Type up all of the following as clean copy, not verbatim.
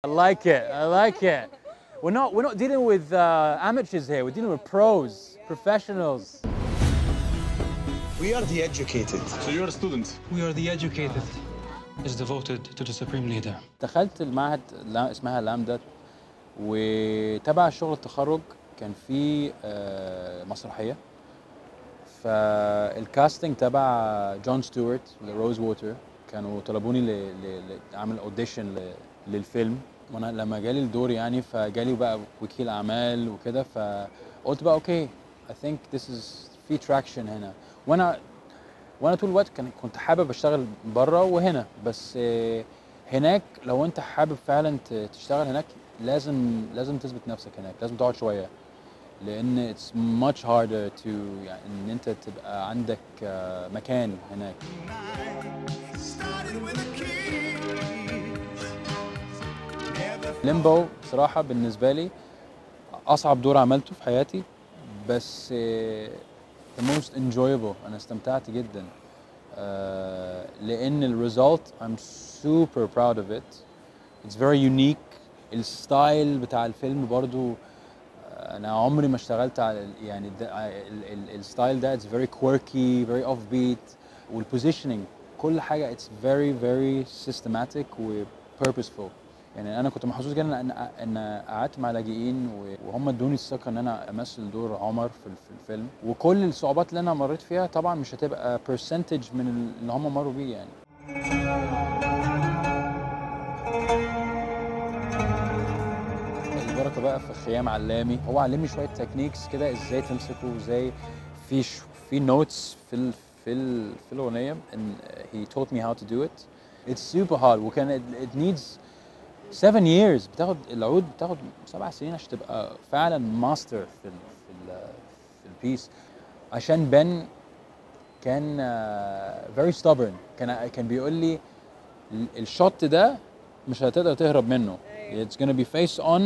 I like it. I like it. We're not dealing with amateurs here. We're dealing with pros, professionals. We are the educated. So you're a student. We are the educated. Is devoted to the supreme leader. دخلت المعهد اسمها لامدا، وتبع شغل التخرج كان في مسرحية، فالكاستنج تبع جون ستيوارت لروز ووتر كانوا طلبوني لأعمل اوديشن للفيلم، وانا لما جالي الدور يعني فجالي بقى وكيل اعمال وكده، فقلت بقى اوكي I think this is في تراكشن هنا، وانا طول الوقت كنت حابب اشتغل بره وهنا، بس هناك لو انت حابب فعلا تشتغل هناك لازم تثبت نفسك هناك، لازم تقعد شويه، لان it's much harder to يعني ان انت تبقى عندك مكان هناك. ليمبو بصراحه بالنسبه لي اصعب دور عملته في حياتي، بس the most enjoyable. أنا استمتعت جدا لأن الريزلت I'm super proud of it. It's very unique. الستايل بتاع الفيلم برضو أنا عمري ما اشتغلت على يعني الستايل ده. It's very quirky, very offbeat. والpositioning كل حاجة it's very systematic و purposeful. يعني انا كنت محظوظ جدا ان قعدت مع لاجئين وهم ادوني الثقه ان انا امثل دور عمر في الفيلم، وكل الصعوبات اللي انا مريت فيها طبعا مش هتبقى برسنتج من اللي هم مروا بيه يعني. البركه بقى في خيام علامي، هو علمني شويه تكنيكس كده ازاي تمسكه وازاي في نوتس في الاغنيه and he taught me how to do it. It's super hard وكان it needs 7 years. بتاخد العود بتاخد 7 سنين عشان تبقى فعلا ماستر في البيس. عشان بن كان very stubborn، كان بيقول لي الشوت ده مش هتقدر تهرب منه. It's gonna be face on.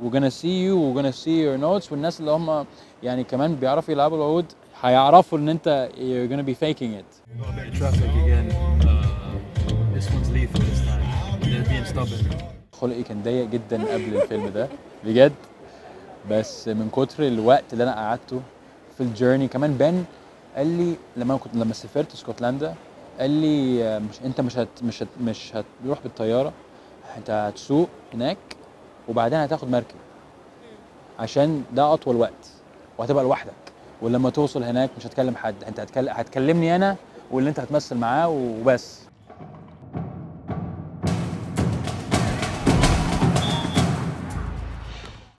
We're gonna see you. We're gonna see your notes. والناس اللي هم يعني كمان بيعرفوا يلعبوا العود هيعرفوا ان انت you're gonna be faking it. Traffic again. This one's lethal this time. They're being stubborn. خلقي كان ضيق جدا قبل الفيلم ده بجد، بس من كتر الوقت اللي انا قعدته في الجيرني. كمان بن قال لي لما سافرت اسكتلندا قال لي انت مش هتروح بالطياره، انت هتسوق هناك وبعدين هتاخد مركب عشان ده اطول وقت وهتبقى لوحدك، ولما توصل هناك مش هتكلم حد، انت هتكلمني انا واللي انت هتمثل معاه وبس.